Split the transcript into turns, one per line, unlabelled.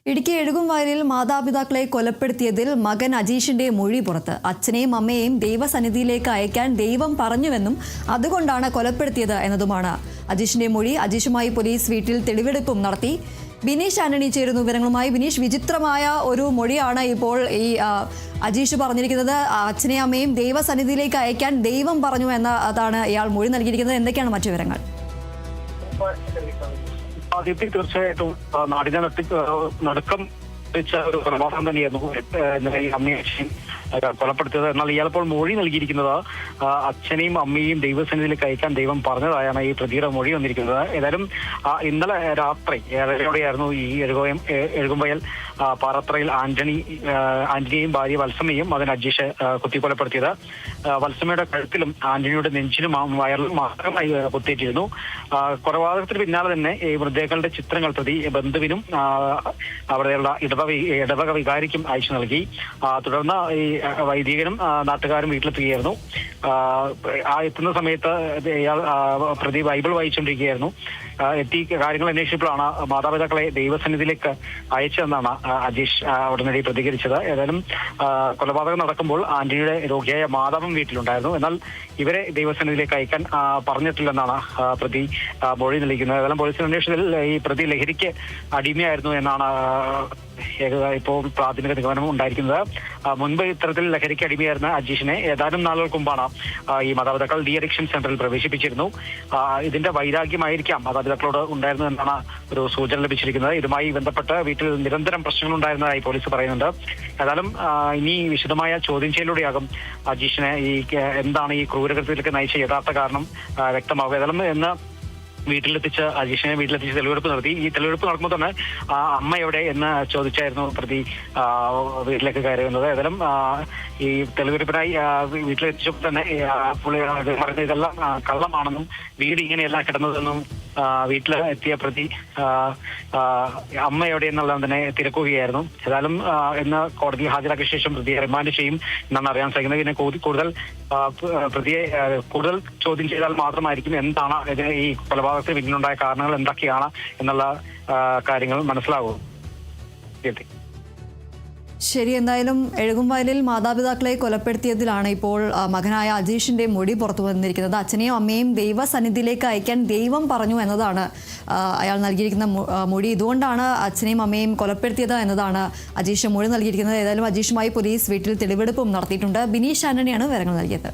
ഇടുക്കി എഴുകുംവയലിൽ മാതാപിതാക്കളെ കൊലപ്പെടുത്തിയതിൽ മകൻ അജീഷിന്റെ മൊഴി പുറത്ത്. അച്ഛനെയും അമ്മയെയും ദൈവസന്നിധിയിലേക്ക് അയക്കാൻ ദൈവം പറഞ്ഞുവെന്നും അതുകൊണ്ടാണ് കൊലപ്പെടുത്തിയത് എന്നതുമാണ് അജീഷിന്റെ മൊഴി. അജീഷുമായി പോലീസ് വീട്ടിൽ തെളിവെടുപ്പും നടത്തി. ബിനീഷ് ആന്റണി ചേരുന്നു വിവരങ്ങളുമായി. ബിനീഷ്, വിചിത്രമായ ഒരു മൊഴിയാണ് ഇപ്പോൾ ഈ അജീഷ് പറഞ്ഞിരിക്കുന്നത്. അച്ഛനെയും അമ്മയും ദൈവസന്നിധിയിലേക്ക് അയക്കാൻ ദൈവം പറഞ്ഞു എന്നതാണ് ഇയാൾ മൊഴി നൽകിയിരിക്കുന്നത്. എന്തൊക്കെയാണ് മറ്റു വിവരങ്ങൾ?
ആദ്യത്തെ തീർച്ചയായിട്ടും നാടിനെ നടുക്കം വെച്ച ഒരു കൊലപാതകം തന്നെയായിരുന്നു ഈ അമ്മയും കൊലപ്പെടുത്തിയത്. എന്നാൽ ഇയാളിപ്പോൾ മൊഴി നൽകിയിരിക്കുന്നത് അച്ഛനെയും അമ്മയും ദൈവസന്നിധിയിലേക്ക് അയക്കാൻ ദൈവം പറഞ്ഞതായാണ് ഈ പ്രതിയുടെ മൊഴി വന്നിരിക്കുന്നത്. ഏതായാലും ഇന്നലെ രാത്രി 7:30 ഈ എഴുകുംവയൽ പാറത്രയിൽ ആന്റണിയെയും ഭാര്യ വത്സമയും മകൻ അജീഷ് കുത്തിക്കൊലപ്പെടുത്തിയത്. വത്സമയുടെ കഴുത്തിലും ആന്റണിയുടെ നെഞ്ചിനും വയറിലും മാത്രമായി കുത്തിയിട്ടിരുന്നു. കൊലപാതകത്തിന് പിന്നാലെ തന്നെ ഈ മൃതദേഹങ്ങളുടെ ചിത്രങ്ങൾ പ്രതി ബന്ധുവിനും അവിടെയുള്ള ഇടവക വികാരിക്കും അയച്ചു നൽകി. തുടർന്ന് ഈ വൈദികനും നാട്ടുകാരും വീട്ടിലെത്തുകയായിരുന്നു. എത്തുന്ന സമയത്ത് ഇയാൾ പ്രതി ബൈബിൾ വായിച്ചുകൊണ്ടിരിക്കുകയായിരുന്നു. എത്തി കാര്യങ്ങൾ അന്വേഷിച്ചപ്പോഴാണ് മാതാപിതാക്കളെ ദൈവസന്നിധിയിലേക്ക് അയച്ചതെന്നാണ് അജീഷ് ഉടനടി പ്രതികരിച്ചത്. ഏതായാലും കൊലപാതകം നടക്കുമ്പോൾ ആന്റണിയുടെ രോഗിയായ മാതാവും വീട്ടിലുണ്ടായിരുന്നു. എന്നാൽ ഇവരെ ദൈവസന്നിധിയിലേക്ക് അയക്കാൻ പറഞ്ഞിട്ടില്ലെന്നാണ് പ്രതി മൊഴി നൽകുന്നത്. ഏതായാലും പോലീസിന്റെ അന്വേഷണത്തിൽ ഈ പ്രതി ലഹരിക്ക് അടിമയായിരുന്നു എന്നാണ് ഇപ്പോൾ പ്രാഥമിക നിഗമനം ഉണ്ടായിരിക്കുന്നത്. മുൻപ് ഇത്തരത്തിൽ ലഹരിക്ക് അടിമയായിരുന്ന അജീഷിനെ ഏതാനും നാളുകൾക്ക് മുമ്പാണ് ഈ മാതാപിതാക്കൾ ഡി അഡിക്ഷൻ സെന്ററിൽ പ്രവേശിപ്പിച്ചിരുന്നു. ഇതിന്റെ വൈരാഗ്യമായിരിക്കാം മാതാപിതാക്കളോട് ഉണ്ടായിരുന്നു എന്നാണ് ഒരു സൂചന ലഭിച്ചിരിക്കുന്നത്. ഇതുമായി ബന്ധപ്പെട്ട് വീട്ടിൽ നിരന്തരം പ്രശ്നങ്ങൾ ഉണ്ടായിരുന്നതായി പോലീസ് പറയുന്നുണ്ട്. ഏതായാലും ഇനി വിശദമായ ചോദ്യം ചെയ്യലിലൂടെയാകും അജീഷിനെ എന്താണ് ഈ ക്രൂരകൃത്യത്തിലേക്ക് നയിച്ച യഥാർത്ഥ കാരണം വ്യക്തമാകുക. ഏതായാലും എന്ന് അജീഷിനെ വീട്ടിലെത്തിച്ച് തെളിവെടുപ്പ് നടത്തി. ഈ തെളിവെടുപ്പ് നടക്കുമ്പോൾ തന്നെ അമ്മ എവിടെ എന്ന് ചോദിച്ചായിരുന്നു പ്രതി വീട്ടിലേക്ക് കയറി വന്നത്. ഏതായാലും ഈ തെളിവെടുപ്പിനായി വീട്ടിലെത്തിച്ചപ്പോൾ തന്നെ പറഞ്ഞ ഇതെല്ലാം കള്ളമാണെന്നും വീട് ഇങ്ങനെയല്ല കിടന്നതെന്നും വീട്ടിൽ എത്തിയ പ്രതി അമ്മ എവിടെ എന്നുള്ളത് തന്നെ തിരക്കുകയായിരുന്നു. ഏതായാലും ഇന്ന് കോടതിയിൽ ഹാജരാക്കിയ ശേഷം പ്രതിയെ റിമാൻഡ് ചെയ്യും എന്നാണ് അറിയാൻ സാധിക്കുന്നത്. പിന്നെ പ്രതിയെ കൂടുതൽ ചോദ്യം ചെയ്താൽ മാത്രമായിരിക്കും എന്താണ് ഈ കൊലപാതകത്തിന് പിന്നിലുണ്ടായ കാരണങ്ങൾ എന്തൊക്കെയാണ് എന്നുള്ള കാര്യങ്ങൾ മനസ്സിലാകും.
ശരി, എന്തായാലും എഴുകുംവയലിൽ മാതാപിതാക്കളെ കൊലപ്പെടുത്തിയതിലാണ് ഇപ്പോൾ മകനായ അജീഷിന്റെ മൊഴി പുറത്തു വന്നിരിക്കുന്നത്. അച്ഛനെയും അമ്മയും ദൈവസന്നിധിയിലേക്ക് അയക്കാൻ ദൈവം പറഞ്ഞു എന്നതാണ് അയാൾ നൽകിയിരിക്കുന്ന മൊഴി. ഇതുകൊണ്ടാണ് അച്ഛനെയും അമ്മയും കൊലപ്പെടുത്തിയത് എന്നതാണ് അജീഷ് മൊഴി നൽകിയിരിക്കുന്നത്. ഏതായാലും അജീഷുമായി പോലീസ് വീട്ടിൽ തെളിവെടുപ്പും നടത്തിയിട്ടുണ്ട്. ബിനീഷ് ആന്റണിയാണ് വിവരങ്ങൾ നൽകിയത്.